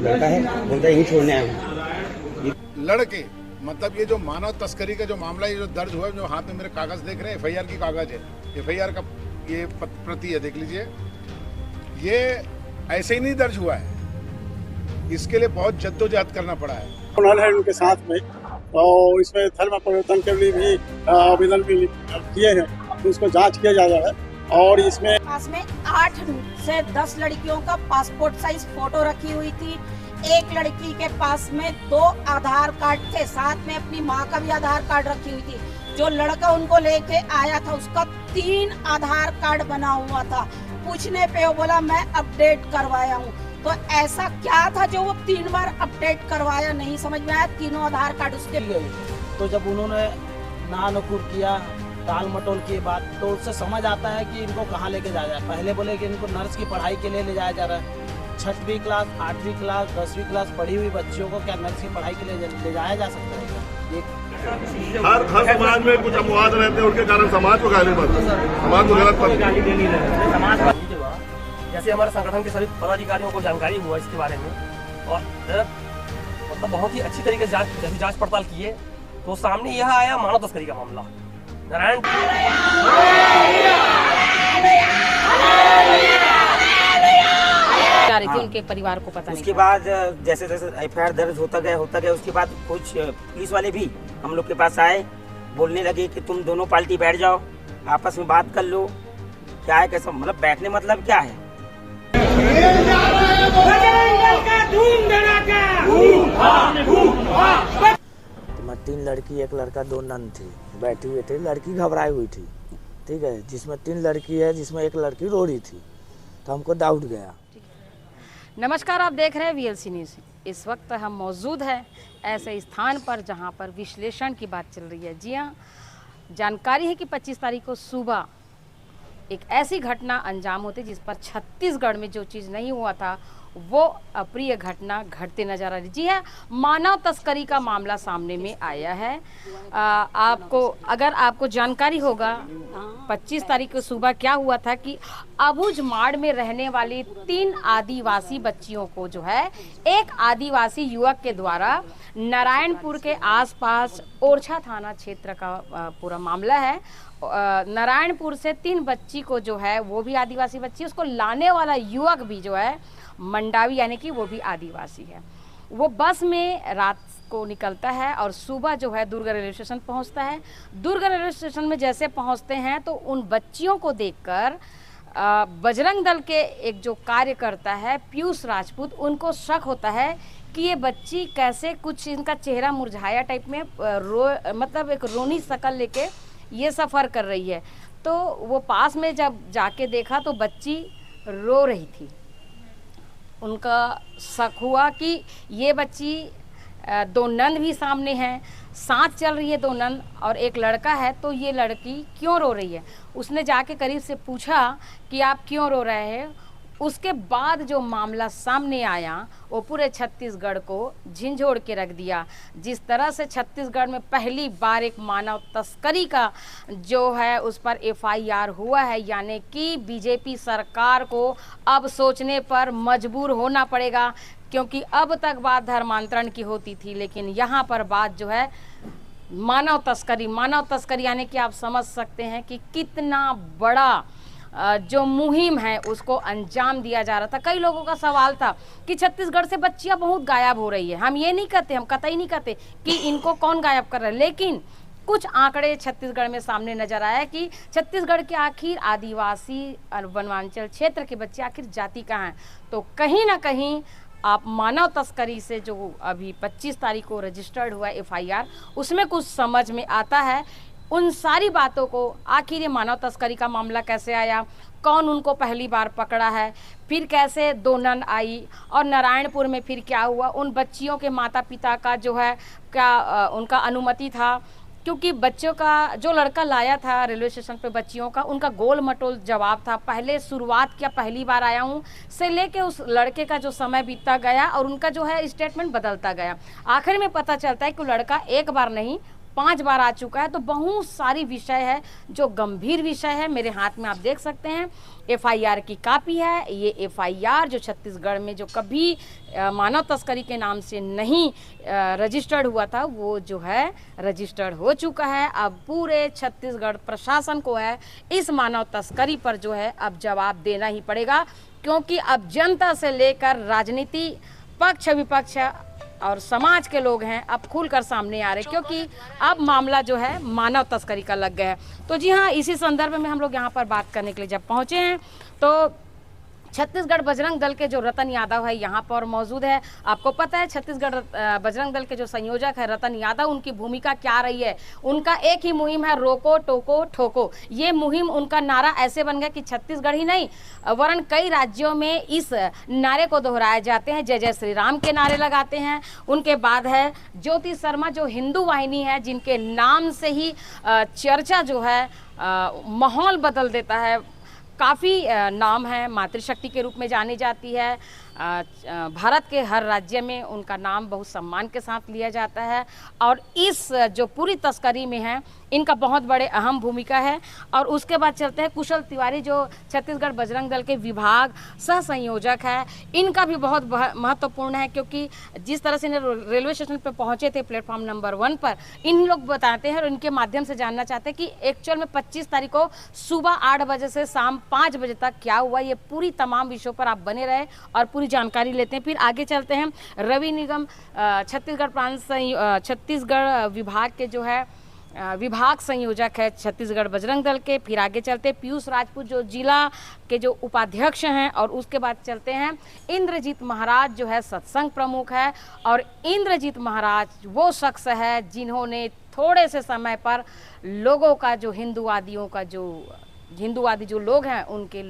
लड़का है बोलता है यही छोड़ने आया हूँ। लड़के मतलब ये जो मानव तस्करी का जो मामला ये जो दर्ज हुआ है, जो हाथ में मेरे कागज देख रहे हैं, एफआईआर की कागज है, एफआईआर का ये प्रति है, देख लीजिए। ये ऐसे ही नहीं दर्ज हुआ है, इसके लिए बहुत जद्दोजहद करना पड़ा है। उन्होंने है उनके साथ में और इसमें धर्म परिवर्तन के लिए भी आवेदन भी किए हैं, तो इसको जांच किया जा रहा है। और इसमें 8 से 10 लड़कियों का पासपोर्ट साइज फोटो रखी हुई थी। एक लड़की के पास में 2 आधार कार्ड थे, साथ में अपनी माँ का भी आधार कार्ड रखी हुई थी। जो लड़का उनको लेके आया था उसका 3 आधार कार्ड बना हुआ था। पूछने पे वो बोला मैं अपडेट करवाया हूँ। तो ऐसा क्या था जो वो 3 बार अपडेट करवाया, नहीं समझ में आया। तीनों आधार कार्ड उसके गए। तो जब उन्होंने नानुकुर किया, टाल मटोल की बात, तो उससे समझ आता है कि इनको कहाँ लेके जाया जाए। पहले बोले कि इनको नर्स की पढ़ाई के लिए ले जाया जा रहा है। 6वीं क्लास, 8वीं क्लास, 10वीं क्लास पढ़ी हुई बच्चियों को क्या नर्स की पढ़ाई के लिए ले जाया जा सकता है? हर समाज में कुछ अपवाद रहते हैं, उनके कारण समाज को गाली बढ़ती है, समाज को गलत समाज जैसे हमारे संगठन के सभी पदाधिकारियों को जानकारी हुआ इसके बारे में और मतलब बहुत ही अच्छी तरीके से जांच पड़ताल किए, तो सामने यह आया मानव तस्करी का मामला। नारायण रही थी, उनके परिवार को पता नहीं। उसके बाद जैसे जैसे एफआईआर दर्ज होता गया, उसके बाद कुछ पुलिस वाले भी हम लोग के पास आए, बोलने लगे कि तुम दोनों पार्टी बैठ जाओ, आपस में बात कर लो, क्या है कैसा, मतलब बैठने मतलब क्या है। 3 लड़की 1 लड़का 2 नन थी, बैठी हुई थी। लड़की घबराई हुई थी, ठीक है, जिसमें 3 लड़की है, जिसमें 1 लड़की रो रही थी, तो हमको डाउट गया। नमस्कार, आप देख रहे हैं वीएलसी न्यूज़। इस वक्त हम मौजूद हैं ऐसे स्थान पर जहां पर विश्लेषण की बात चल रही है। जी हाँ, जानकारी है कि 25 तारीख को सुबह एक ऐसी घटना अंजाम होती जिस पर छत्तीसगढ़ में जो चीज़ नहीं हुआ था वो अप्रिय घटना घटते नजर आ रही। जी है, मानव तस्करी का मामला सामने में आया है। अगर आपको जानकारी होगा 25 तारीख को सुबह क्या हुआ था कि अबुझमाड़ में रहने वाली 3 आदिवासी बच्चियों को जो है एक आदिवासी युवक के द्वारा नारायणपुर के आसपास ओरछा थाना क्षेत्र का पूरा मामला है। नारायणपुर से 3 बच्ची को जो है वो भी आदिवासी बच्ची, उसको लाने वाला युवक भी जो है मंडावी यानी कि वो भी आदिवासी है। वो बस में रात को निकलता है और सुबह जो है दुर्ग रेलवे स्टेशन पहुंचता है। दुर्ग रेलवे स्टेशन में जैसे पहुंचते हैं तो उन बच्चियों को देखकर बजरंग दल के एक जो कार्यकर्ता है पीयूष राजपूत, उनको शक होता है कि ये बच्ची कैसे, कुछ इनका चेहरा मुरझाया टाइप में मतलब एक रोनी शक्ल लेके ये सफ़र कर रही है। तो वो पास में जब जाके देखा तो बच्ची रो रही थी। उनका शक हुआ कि ये बच्ची 2 नन भी सामने हैं, साथ चल रही है 2 नन और 1 लड़का है, तो ये लड़की क्यों रो रही है। उसने जाके करीब से पूछा कि आप क्यों रो रहे हैं। उसके बाद जो मामला सामने आया वो पूरे छत्तीसगढ़ को झिंझोड़ के रख दिया। जिस तरह से छत्तीसगढ़ में पहली बार एक मानव तस्करी का जो है उस पर एफआईआर हुआ है, यानी कि बीजेपी सरकार को अब सोचने पर मजबूर होना पड़ेगा, क्योंकि अब तक बात धर्मांतरण की होती थी, लेकिन यहाँ पर बात जो है मानव तस्करी यानी कि आप समझ सकते हैं कि कितना बड़ा जो मुहिम है उसको अंजाम दिया जा रहा था। कई लोगों का सवाल था कि छत्तीसगढ़ से बच्चियां बहुत गायब हो रही है। हम ये नहीं कहते, हम कतई नहीं कहते कि इनको कौन गायब कर रहा है, लेकिन कुछ आंकड़े छत्तीसगढ़ में सामने नजर आया कि छत्तीसगढ़ के आखिर आदिवासी वनांचल क्षेत्र के बच्चे आखिर जाति कहाँ हैं। तो कहीं ना कहीं आप मानव तस्करी से जो अभी 25 तारीख को रजिस्टर्ड हुआ एफआईआर, उसमें कुछ समझ में आता है। उन सारी बातों को, आखिर ये मानव तस्करी का मामला कैसे आया, कौन उनको पहली बार पकड़ा है, फिर कैसे 2 नन आई और नारायणपुर में फिर क्या हुआ, उन बच्चियों के माता पिता का जो है क्या उनका अनुमति था, क्योंकि बच्चों का जो लड़का लाया था रेलवे स्टेशन पे बच्चियों का, उनका गोल मटोल जवाब था। पहले शुरुआत क्या पहली बार आया हूँ से लेके उस लड़के का जो समय बीतता गया और उनका जो है स्टेटमेंट बदलता गया। आखिर में पता चलता है कि लड़का 1 बार नहीं 5 बार आ चुका है। तो बहुत सारी विषय है जो गंभीर विषय है। मेरे हाथ में आप देख सकते हैं FIR की कॉपी है। ये FIR जो छत्तीसगढ़ में जो कभी मानव तस्करी के नाम से नहीं रजिस्टर्ड हुआ था, वो जो है रजिस्टर्ड हो चुका है। अब पूरे छत्तीसगढ़ प्रशासन को है इस मानव तस्करी पर जो है अब जवाब देना ही पड़ेगा, क्योंकि अब जनता से लेकर राजनीति पक्ष विपक्ष और समाज के लोग हैं अब खुलकर सामने आ रहे, क्योंकि अब मामला जो है मानव तस्करी का लग गया है। तो जी हाँ, इसी संदर्भ में हम लोग यहाँ पर बात करने के लिए जब पहुँचे हैं तो छत्तीसगढ़ बजरंग दल के जो रतन यादव है यहाँ पर मौजूद है। आपको पता है छत्तीसगढ़ बजरंग दल के जो संयोजक है रतन यादव, उनकी भूमिका क्या रही है। उनका एक ही मुहिम है, रोको टोको ठोको। ये मुहिम, उनका नारा ऐसे बन गया कि छत्तीसगढ़ ही नहीं वरन कई राज्यों में इस नारे को दोहराए जाते हैं। जय जय श्री राम के नारे लगाते हैं। उनके बाद है ज्योति शर्मा जो हिंदू वाहिनी है, जिनके नाम से ही चर्चा जो है माहौल बदल देता है। काफ़ी नाम है, मातृशक्ति के रूप में जानी जाती है। भारत के हर राज्य में उनका नाम बहुत सम्मान के साथ लिया जाता है और इस जो पूरी तस्करी में है इनका बहुत बड़े अहम भूमिका है। और उसके बाद चलते हैं कुशल तिवारी जो छत्तीसगढ़ बजरंग दल के विभाग सह संयोजक है। इनका भी बहुत महत्वपूर्ण है, क्योंकि जिस तरह से रेलवे स्टेशन पर पहुंचे थे प्लेटफॉर्म नंबर 1 पर, इन लोग बताते हैं और इनके माध्यम से जानना चाहते हैं कि एक्चुअल में 25 तारीख को सुबह 8 बजे से शाम 5 बजे तक क्या हुआ। ये पूरी तमाम विषयों पर आप बने रहे और पूरी जानकारी लेते हैं। फिर आगे चलते हैं रवि निगम छत्तीसगढ़ प्रांत छत्तीसगढ़ विभाग के जो है विभाग संयोजक है छत्तीसगढ़ बजरंग दल के। फिर आगे चलते हैं पीयूष राजपूत जो जिला के जो उपाध्यक्ष हैं। और उसके बाद चलते हैं इंद्रजीत महाराज जो है सत्संग प्रमुख है। और इंद्रजीत महाराज वो शख्स है जिन्होंने थोड़े से समय पर लोगों का जो हिंदूवादी जो लोग हैं उनके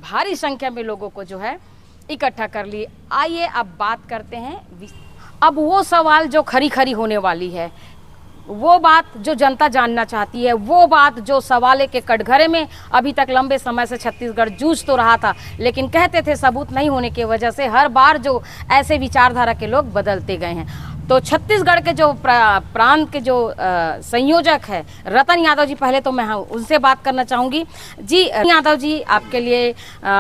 भारी संख्या में लोगों को जो है इकट्ठा कर लिए। आइए अब बात करते हैं अब वो सवाल जो खरी खरी होने वाली है, वो बात जो जनता जानना चाहती है, वो बात जो सवाले के कटघरे में अभी तक लंबे समय से छत्तीसगढ़ जूझ तो रहा था, लेकिन कहते थे सबूत नहीं होने की वजह से हर बार जो ऐसे विचारधारा के लोग बदलते गए हैं। तो छत्तीसगढ़ के जो प्रांत के जो संयोजक है रतन यादव जी, पहले तो मैं उनसे बात करना चाहूँगी। जी यादव जी, आपके लिए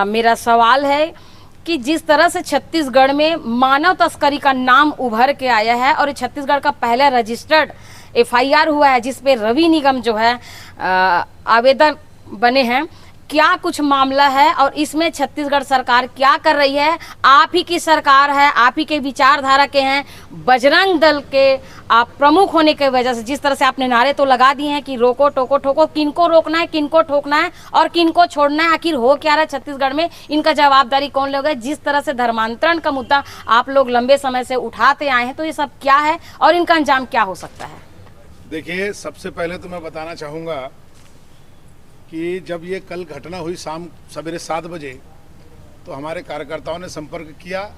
मेरा सवाल है कि जिस तरह से छत्तीसगढ़ में मानव तस्करी का नाम उभर के आया है और छत्तीसगढ़ का पहला रजिस्टर्ड FIR हुआ है जिस पे रवि निगम जो है आवेदन बने हैं, क्या कुछ मामला है और इसमें छत्तीसगढ़ सरकार क्या कर रही है? आप ही की सरकार है, आप ही के विचारधारा के हैं, बजरंग दल के आप प्रमुख होने की वजह से जिस तरह से आपने नारे तो लगा दिए हैं कि रोको टोको ठोको, किनको रोकना है, किनको ठोकना है और किनको छोड़ना है, आखिर हो क्या रहा है छत्तीसगढ़ में, इनका जवाबदारी कौन लेगा? जिस तरह से धर्मांतरण का मुद्दा आप लोग लंबे समय से उठाते आए हैं, तो ये सब क्या है और इनका अंजाम क्या हो सकता है? देखिए, सबसे पहले तो मैं बताना चाहूँगा कि जब ये कल घटना हुई शाम सवेरे 7 बजे, तो हमारे कार्यकर्ताओं ने संपर्क किया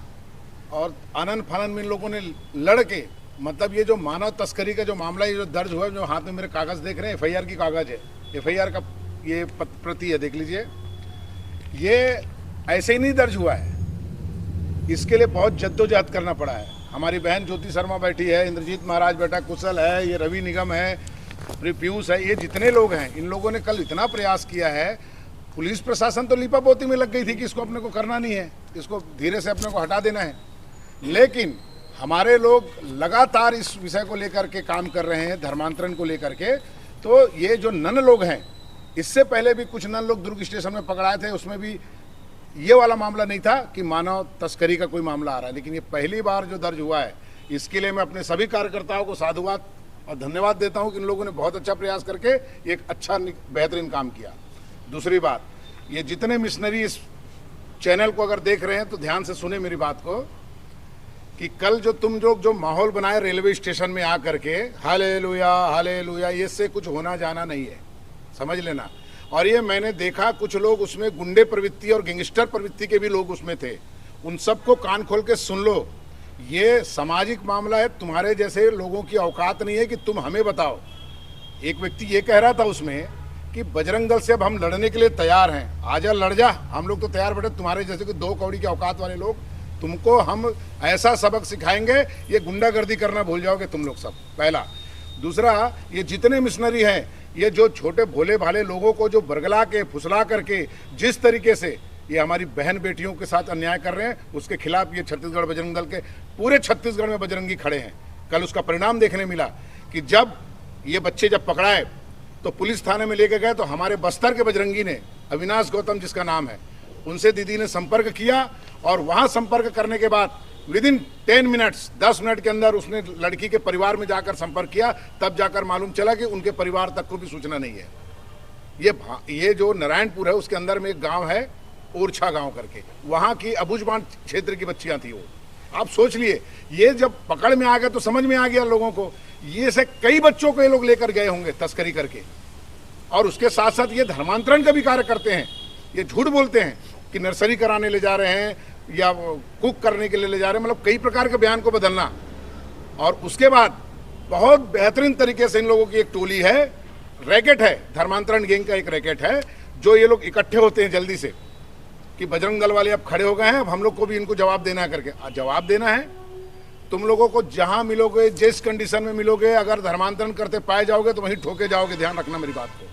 और आनन फानन में इन लोगों ने लड़ के, मतलब ये जो मानव तस्करी का जो मामला ये जो दर्ज हुआ, जो हाथ में मेरे कागज़ देख रहे हैं FIR की कागज़ है, FIR का ये प्रति है, देख लीजिए। ये ऐसे ही नहीं दर्ज हुआ है, इसके लिए बहुत जद्दोजहद करना पड़ा है। हमारी बहन ज्योति शर्मा बैठी है, इंद्रजीत महाराज बैठा, कुशल है, ये रवि निगम है, पीयूष है, ये जितने लोग हैं, इन लोगों ने कल इतना प्रयास किया है। पुलिस प्रशासन तो लीपापोती में लग गई थी कि इसको अपने को करना नहीं है, इसको धीरे से अपने को हटा देना है, लेकिन हमारे लोग लगातार इस विषय को लेकर के काम कर रहे हैं, धर्मांतरण को लेकर के। तो ये जो नन लोग हैं, इससे पहले भी कुछ नन लोग दुर्ग स्टेशन में पकड़ाए थे, उसमें भी ये वाला मामला नहीं था कि मानव तस्करी का कोई मामला आ रहा है, लेकिन ये पहली बार जो दर्ज हुआ है, इसके लिए मैं अपने सभी कार्यकर्ताओं को साधुवाद और धन्यवाद देता हूं कि इन लोगों ने बहुत अच्छा प्रयास करके एक अच्छा बेहतरीन काम किया। दूसरी बात, ये जितने मिशनरी इस चैनल को अगर देख रहे हैं तो ध्यान से सुने मेरी बात को, कि कल जो तुम लोग जो माहौल बनाए रेलवे स्टेशन में आकर के हालेलुया हालेलुया, ये से कुछ होना जाना नहीं है, समझ लेना। और ये मैंने देखा कुछ लोग उसमें गुंडे प्रवृत्ति और गैंगस्टर प्रवृत्ति के भी लोग उसमें थे, उन सबको कान खोल के सुन लो। ये सामाजिक मामला है, तुम्हारे जैसे लोगों की औकात नहीं है कि तुम हमें बताओ। एक व्यक्ति ये कह रहा था उसमें कि बजरंग दल से अब हम लड़ने के लिए तैयार हैं, आजा लड़ जा, हम लोग तो तैयार बैठे, तुम्हारे जैसे कि 2 कौड़ी की औकात वाले लोग, तुमको हम ऐसा सबक सिखाएंगे, ये गुंडागर्दी करना भूल जाओगे तुम लोग सब। पहला। दूसरा, ये जितने मिशनरी हैं, ये जो छोटे भोले भाले लोगों को जो बरगला के फुसला करके जिस तरीके से ये हमारी बहन बेटियों के साथ अन्याय कर रहे हैं, उसके खिलाफ ये छत्तीसगढ़ बजरंग दल के पूरे छत्तीसगढ़ में बजरंगी खड़े हैं। कल उसका परिणाम देखने मिला कि जब ये बच्चे जब पकड़ाए तो पुलिस थाने में लेके गए, तो हमारे बस्तर के बजरंगी ने, अविनाश गौतम जिसका नाम है, उनसे दीदी ने संपर्क किया और वहां संपर्क करने के बाद विदिन 10 मिनट्स 10 मिनट के अंदर उसने लड़की के परिवार में जाकर संपर्क किया। तब जाकर मालूम चला कि उनके परिवार तक को भी सूचना नहीं है। ये जो नारायणपुर है उसके अंदर में एक गांव है ओरछा गांव करके, वहां की अबुझबान क्षेत्र की बच्चियां थी वो। आप सोच लिए, ये जब पकड़ में आ गए तो समझ में आ गया लोगों को, ये से कई बच्चों को ये लोग लेकर गए होंगे तस्करी करके। और उसके साथ साथ ये धर्मांतरण का भी कार्य करते हैं। ये झूठ बोलते हैं कि नर्सरी कराने ले जा रहे हैं या कुक करने के लिए ले जा रहे हैं, मतलब कई प्रकार के बयान को बदलना। और उसके बाद बहुत बेहतरीन तरीके से इन लोगों की एक टोली है, रैकेट है, धर्मांतरण गैंग का एक रैकेट है, जो ये लोग इकट्ठे होते हैं जल्दी से कि बजरंग दल वाले अब खड़े हो गए हैं, अब हम लोग को भी इनको जवाब देना है करके। जवाब देना है, तुम लोगों को जहां मिलोगे, जिस कंडीशन में मिलोगे, अगर धर्मांतरण करते पाए जाओगे तो वहीं ठोके जाओगे। ध्यान रखना मेरी बात को।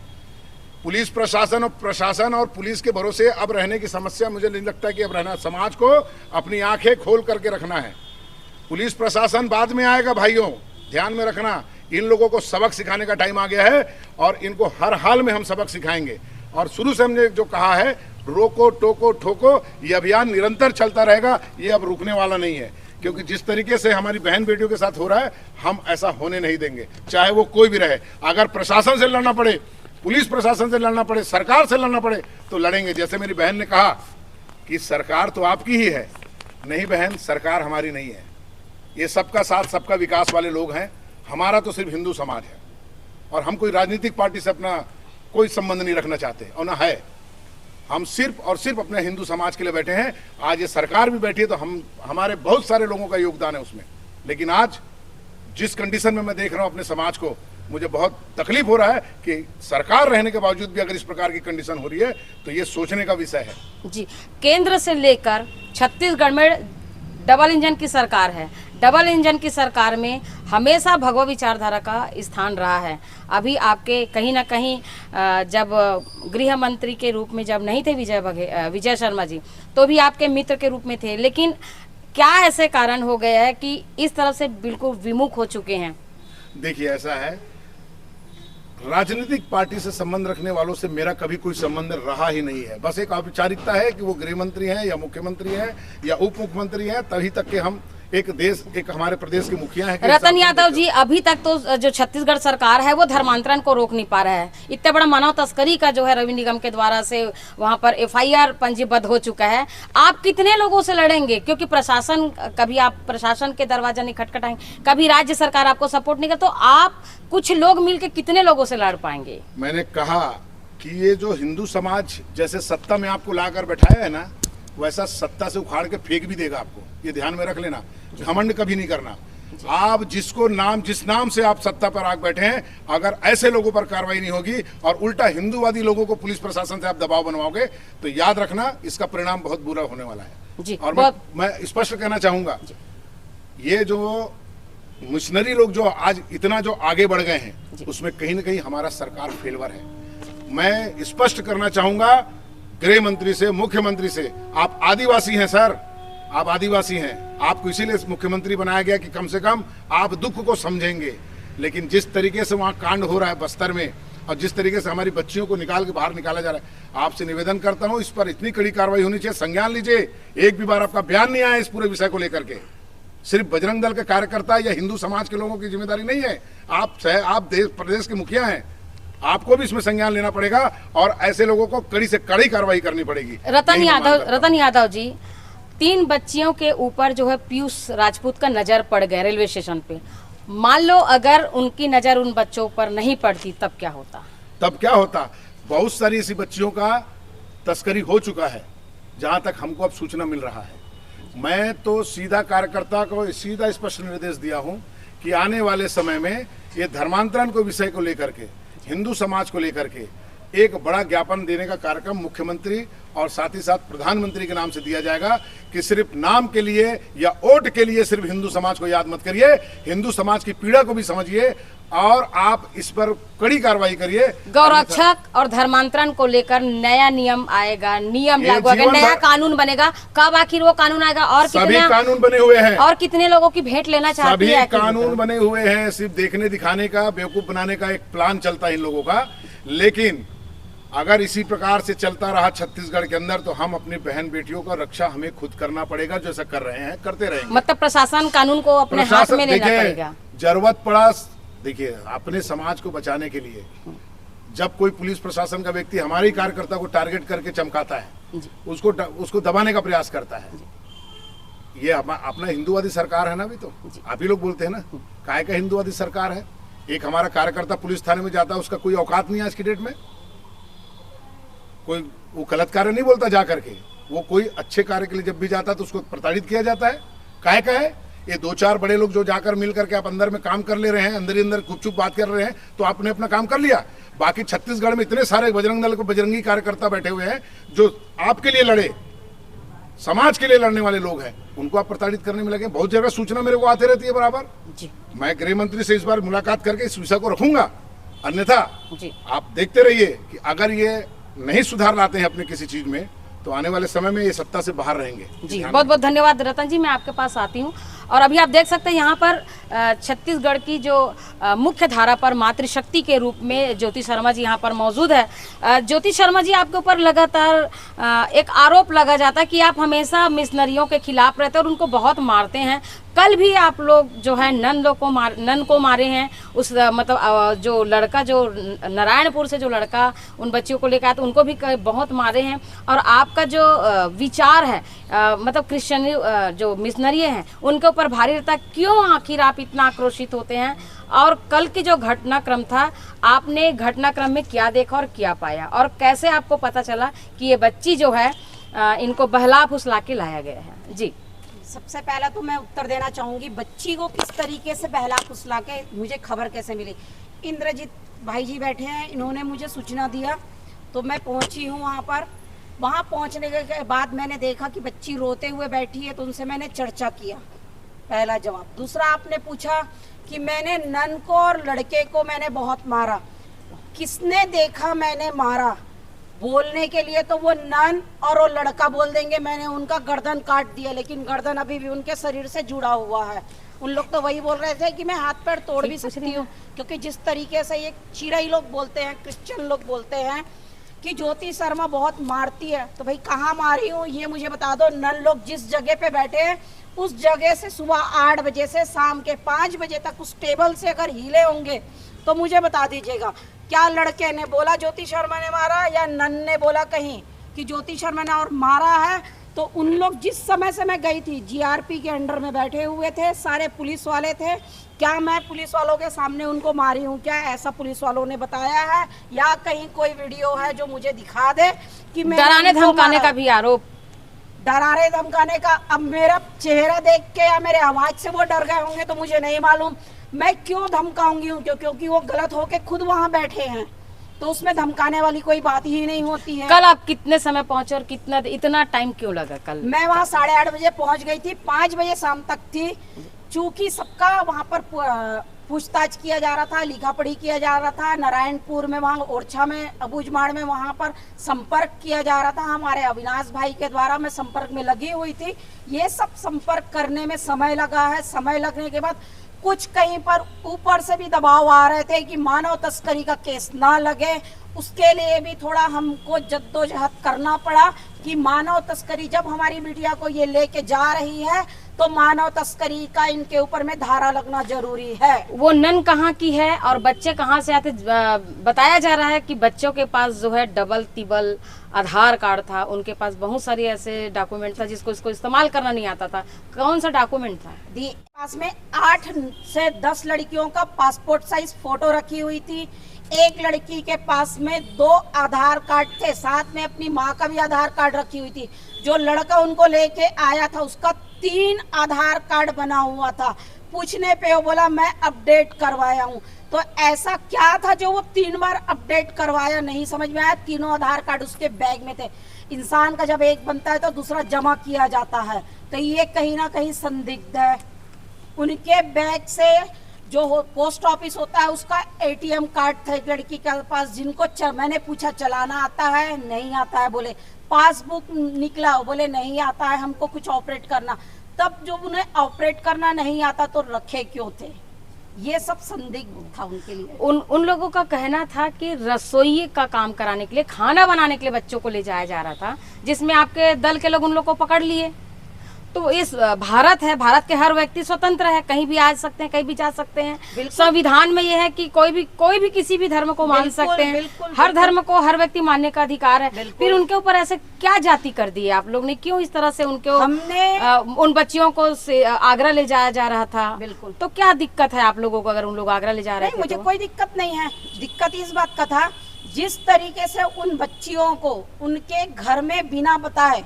पुलिस प्रशासन और पुलिस के भरोसे अब रहने की समस्या मुझे नहीं लगता कि अब रहना। समाज को अपनी आंखें खोल करके रखना है। पुलिस प्रशासन बाद में आएगा भाइयों, ध्यान में रखना। इन लोगों को सबक सिखाने का टाइम आ गया है और इनको हर हाल में हम सबक सिखाएंगे। और शुरू से हमने जो कहा है, रोको टोको ठोको, ये अभियान निरंतर चलता रहेगा। ये अब रुकने वाला नहीं है, क्योंकि जिस तरीके से हमारी बहन बेटियों के साथ हो रहा है, हम ऐसा होने नहीं देंगे, चाहे वो कोई भी रहे। अगर प्रशासन से लड़ना पड़े, पुलिस प्रशासन से लड़ना पड़े, सरकार से लड़ना पड़े, तो लड़ेंगे। जैसे मेरी बहन ने कहा कि सरकार तो आपकी ही है। नहीं बहन, सरकार हमारी नहीं है। ये सबका साथ सबका विकास वाले लोग हैं। हमारा तो सिर्फ हिंदू समाज है और हम कोई राजनीतिक पार्टी से अपना कोई संबंध नहीं रखना चाहते, और ना है। हम सिर्फ और सिर्फ अपने हिंदू समाज के लिए बैठे हैं। आज ये सरकार भी बैठी है तो हमारे बहुत सारे लोगों का योगदान है उसमें। लेकिन आज जिस कंडीशन में मैं देख रहा हूं अपने समाज को, मुझे बहुत तकलीफ हो रहा है कि सरकार रहने के बावजूद भी अगर इस प्रकार की कंडीशन हो रही है तो ये सोचने का विषय है। जी, केंद्र से लेकर छत्तीसगढ़ में डबल इंजन की सरकार है। डबल इंजन की सरकार में हमेशा भगवा विचारधारा का स्थान रहा है। अभी आपके कहीं ना कहीं जब गृह मंत्री के रूप में जब नहीं थे विजय शर्मा जी, तो भी आपके मित्र के रूप में थे। लेकिन क्या ऐसे कारण हो गए हैं कि इस तरफ से बिल्कुल विमुख हो चुके हैं? देखिए, ऐसा है, राजनीतिक पार्टी से संबंध रखने वालों से मेरा कभी कोई संबंध रहा ही नहीं है। बस एक औपचारिकता है कि वो गृह मंत्री हैं या मुख्यमंत्री हैं या उप मुख्यमंत्री हैं, तभी तक के हम एक हमारे प्रदेश के मुखिया हैं। रतन यादव जी, अभी तक तो जो छत्तीसगढ़ सरकार है वो धर्मांतरण को रोक नहीं पा रहा है। इतने बड़ा मानव तस्करी का जो है रवि निगम के द्वारा से वहां पर FIR पंजीबद्ध हो चुका है। आप कितने लोगों से लड़ेंगे? क्योंकि प्रशासन, कभी आप प्रशासन के दरवाजा नहीं खटखटाएंगे, कभी राज्य सरकार आपको सपोर्ट नहीं कर, तो आप कुछ लोग मिलकर कितने लोगों से लड़ पाएंगे? मैंने कहा कि ये जो हिंदू समाज जैसे सत्ता में आपको लाकर बैठाया है ना, वैसा सत्ता से उखाड़ के फेंक भी देगा आपको। ये ध्यान में रख लेना। घमंड कभी नहीं करना। आप जिस नाम से आप सत्ता पर आग बैठे हैं, अगर ऐसे लोगों पर कार्रवाई नहीं होगी और उल्टा हिंदूवादी लोगों को पुलिस प्रशासन से आप दबाव बनवाओगे, तो याद रखना इसका परिणाम बहुत बुरा होने वाला है। जी, और मैं स्पष्ट कहना चाहूंगा, ये जो मिशनरी लोग जो आज इतना जो आगे बढ़ गए हैं, उसमें कहीं ना कहीं हमारा सरकार फेलवर है। मैं स्पष्ट करना चाहूंगा गृह मंत्री से, मुख्यमंत्री से, आप आदिवासी हैं सर, आप आदिवासी हैं। आपको इसीलिए मुख्यमंत्री बनाया गया कि कम से कम आप दुख को समझेंगे। लेकिन जिस तरीके से वहाँ कांड हो रहा है बस्तर में, और जिस तरीके से हमारी बच्चियों को निकाल के बाहर निकाला जा रहा है, आपसे निवेदन करता हूँ, इस पर इतनी कड़ी कार्रवाई होनी चाहिए। संज्ञान लीजिए। एक भी बार आपका बयान नहीं आया इस पूरे विषय को लेकर के। सिर्फ बजरंग दल के कार्यकर्ता या हिंदू समाज के लोगों की जिम्मेदारी नहीं है। आप प्रदेश के मुखिया हैं, आपको भी इसमें संज्ञान लेना पड़ेगा और ऐसे लोगों को कड़ी से कड़ी कार्रवाई करनी पड़ेगी। रतन यादव जी, 3 बच्चियों के ऊपर जो है पीयूष राजपूत का नजर पड़ गया रेलवे स्टेशन पे। मान लो अगर उनकी नजर उन बच्चों पर नहीं पड़ती, तब क्या होता? बहुत सारी ऐसी बच्चियों का तस्करी हो चुका है, जहां तक हमको अब सूचना मिल रहा है। मैं तो सीधा कार्यकर्ता को सीधा स्पष्ट निर्देश दिया हूं कि आने वाले समय में ये धर्मांतरण को विषय को लेकर के, हिंदू समाज को लेकर के एक बड़ा ज्ञापन देने का कार्यक्रम मुख्यमंत्री और साथ ही साथ प्रधानमंत्री के नाम से दिया जाएगा कि सिर्फ नाम के लिए या वोट के लिए सिर्फ हिंदू समाज को याद मत करिए, हिंदू समाज की पीड़ा को भी समझिए और आप इस पर कड़ी कार्रवाई करिए। गौरक्षक और धर्मांतरण को लेकर नया नियम आएगा, नियम लागू होगा, नया कानून बनेगा। कब आखिर वो कानून आएगा? और सभी कानून बने हुए हैं और कितने लोगों की भेंट लेना चाहते हैं? सभी कानून बने हुए हैं, सिर्फ देखने दिखाने का, बेवकूफ बनाने का एक प्लान चलता है इन लोगों का। लेकिन अगर इसी प्रकार से चलता रहा छत्तीसगढ़ के अंदर तो हम अपनी बहन बेटियों का रक्षा हमें खुद करना पड़ेगा, जैसा कर रहे हैं करते रहेंगे। मतलब प्रशासन कानून को अपने हाथ में लेना पड़ेगा। जरूरत पड़ा, देखिए अपने समाज को बचाने के लिए जब कोई पुलिस प्रशासन का व्यक्ति हमारे ही कार्यकर्ता को टारगेट करके चमकाता है, उसको दबाने का प्रयास करता है, ये अपना हिंदूवादी सरकार है ना। अभी तो आप ही लोग बोलते हैं ना काहे का हिंदूवादी सरकार है। एक हमारा कार्यकर्ता पुलिस थाने में जाता है, उसका कोई औकात नहीं है आज की डेट में, कोई वो गलत कार्य नहीं बोलता जा करके, वो कोई अच्छे कार्य के लिए जब भी जाता है तो उसको प्रताड़ित किया जाता है। काहे का है? ये 2-4 बड़े लोग जो जाकर मिल करके आप अंदर में काम कर ले रहे हैं, अंदर ही अंदर गुपचुप बात कर रहे हैं, तो आपने अपना काम कर लिया। बाकी छत्तीसगढ़ में इतने सारे बजरंग दल को बजरंगी कार्यकर्ता बैठे हुए हैं जो आपके लिए लड़े, समाज के लिए लड़ने वाले लोग हैं, उनको आप प्रताड़ित करने में लगे। बहुत जगह सूचना मेरे को आती रहती है बराबर जी। मैं गृह मंत्री से इस बार मुलाकात करके इस विषय को रखूंगा, अन्यथा आप देखते रहिए कि अगर ये नहीं सुधार लाते हैं अपने किसी चीज में तो आने वाले समय में ये सत्ता से बाहर रहेंगे। जी बहुत बहुत धन्यवाद रतन जी, मैं आपके पास आती हूँ। और अभी आप देख सकते हैं यहाँ पर छत्तीसगढ़ की जो मुख्य धारा पर मातृशक्ति के रूप में ज्योति शर्मा जी यहाँ पर मौजूद है। ज्योति शर्मा जी, आपके ऊपर लगातार एक आरोप लगा जाता है कि आप हमेशा मिशनरियों के खिलाफ रहते हैं और उनको बहुत मारते हैं। कल भी आप लोग जो है नन को मारे हैं। उस मतलब जो लड़का जो नारायणपुर से जो लड़का उन बच्चियों को लेकर आया तो उनको भी बहुत मारे हैं। और आपका जो विचार है मतलब क्रिश्चियन जो मिशनरी हैं उनके ऊपर भारी रहता है। क्यों आखिर आप इतना आक्रोशित होते हैं? और कल की जो घटनाक्रम था, आपने घटनाक्रम में क्या देखा और क्या पाया, और कैसे आपको पता चला कि ये बच्ची जो है इनको बहला फुसला के लाया गया है? जी सबसे पहला तो मैं उत्तर देना चाहूँगी, बच्ची को किस तरीके से बहला फुसला के मुझे खबर कैसे मिली। इंद्रजीत भाई जी बैठे हैं, इन्होंने मुझे सूचना दिया तो मैं पहुँची हूँ वहाँ पर। वहाँ पहुँचने के बाद मैंने देखा कि बच्ची रोते हुए बैठी है, तो उनसे मैंने चर्चा किया, पहला जवाब। दूसरा, आपने पूछा कि मैंने नन को और लड़के को मैंने बहुत मारा, किसने देखा मैंने मारा? बोलने के लिए तो वो नन और वो लड़का बोल देंगे मैंने उनका गर्दन काट दिया, लेकिन गर्दन अभी भी उनके शरीर से जुड़ा हुआ है। उन लोग तो वही बोल रहे थे कि मैं हाथ पैर तोड़ भी सकती हूँ, क्योंकि जिस तरीके से ये चिड़ई लोग बोलते हैं, क्रिश्चियन लोग बोलते हैं कि ज्योति शर्मा बहुत मारती है, तो भाई कहाँ मारी हूँ ये मुझे बता दो। नन लोग जिस जगह पे बैठे हैं उस जगह से सुबह 8 बजे से शाम के 5 बजे तक उस टेबल से अगर हिले होंगे तो मुझे बता दीजिएगा, क्या लड़के ने बोला ज्योति शर्मा ने मारा या नन ने बोला कहीं कि ज्योति शर्मा ने और मारा है? तो उन लोग जिस समय से मैं गई थी जीआरपी के अंडर में बैठे हुए थे, सारे पुलिस वाले थे। क्या मैं पुलिस वालों के सामने उनको मारी हूँ क्या? ऐसा पुलिस वालों ने बताया है या कहीं कोई वीडियो है जो मुझे दिखा दे कि मैं डराने धमकाने का भी आरोप? डराने धमकाने का, अब मेरा चेहरा देख के या मेरे आवाज से वो डर गए होंगे तो मुझे नहीं मालूम। मैं क्यों धमकाऊंगी हूँ? क्योंकि वो गलत होके खुद वहाँ बैठे हैं, तो उसमें धमकाने वाली कोई बात ही नहीं होती है। कल आप कितने समय पहुंचे और इतना टाइम क्यों लगा? कल मैं वहाँ 8:30 बजे पहुँच गई थी, 5 बजे शाम तक थी। चूंकि सबका वहाँ पर पूछताछ किया जा रहा था, लिखा पढ़ी किया जा रहा था, नारायणपुर में, वहाँ ओरछा में, अबूझमाड़ में वहाँ पर संपर्क किया जा रहा था। हमारे अविनाश भाई के द्वारा मैं संपर्क में लगी हुई थी। ये सब संपर्क करने में समय लगा है। समय लगने के बाद कुछ कहीं पर ऊपर से भी दबाव आ रहे थे कि मानव तस्करी का केस ना लगे, उसके लिए भी थोड़ा हमको जद्दोजहद करना पड़ा कि मानव तस्करी जब हमारी बिटिया को ये लेके जा रही है तो मानव तस्करी का इनके ऊपर में धारा लगना जरूरी है। वो नन कहाँ की है और बच्चे कहाँ से आते? बताया जा रहा है कि बच्चों के पास जो है डबल तिबल आधार कार्ड था, उनके पास बहुत सारी ऐसे डॉक्यूमेंट था जिसको इसको इस्तेमाल करना नहीं आता था। कौन सा डॉक्यूमेंट था? पास में 8 से 10 लड़कियों का पासपोर्ट साइज फोटो रखी हुई थी। एक लड़की के पास में 2 आधार कार्ड थे, साथ में अपनी माँ का भी आधार कार्ड रखी हुई थी। जो लड़का उनको लेके आया था उसका 3 आधार कार्ड बना हुआ था। पूछने पे वो बोला मैं अपडेट करवाया हूँ। तो ऐसा क्या था जो वो 3 बार अपडेट करवाया, नहीं समझ में आया। तीनों आधार कार्ड उसके बैग में थे। इंसान का जब एक बनता है तो दूसरा जमा किया जाता है, तो ये कहीं ना कहीं संदिग्ध है। उनके बैग से जो पोस्ट ऑफिस होता है उसका ATM कार्ड था एक लड़की के पास, जिनको मैंने पूछा चलाना आता है, नहीं आता है बोले। पासबुक निकला, बोले नहीं आता है हमको कुछ ऑपरेट करना। तब जो उन्हें ऑपरेट करना नहीं आता तो रखे क्यों थे? ये सब संदिग्ध था उनके लिए। उन लोगों का कहना था कि रसोई का काम कराने के लिए, खाना बनाने के लिए बच्चों को ले जाया जा रहा था, जिसमें आपके दल के लोग उन लोग को पकड़ लिए। तो इस भारत है, भारत के हर व्यक्ति स्वतंत्र है, कहीं भी आ सकते हैं, कहीं भी जा सकते हैं। संविधान में यह है कि कोई भी किसी भी धर्म को मान सकते हैं। हर धर्म को हर व्यक्ति मानने का अधिकार है। फिर उनके ऊपर ऐसे क्या जाति कर दी है आप लोग ने? क्यों इस तरह से उनको उन बच्चियों को आगरा ले जाया जा रहा था? बिल्कुल। तो क्या दिक्कत है आप लोगों को अगर उन लोग आगरा ले जा रहे थे? मुझे कोई दिक्कत नहीं है। दिक्कत इस बात का था, जिस तरीके से उन बच्चियों को उनके घर में बिना बताए,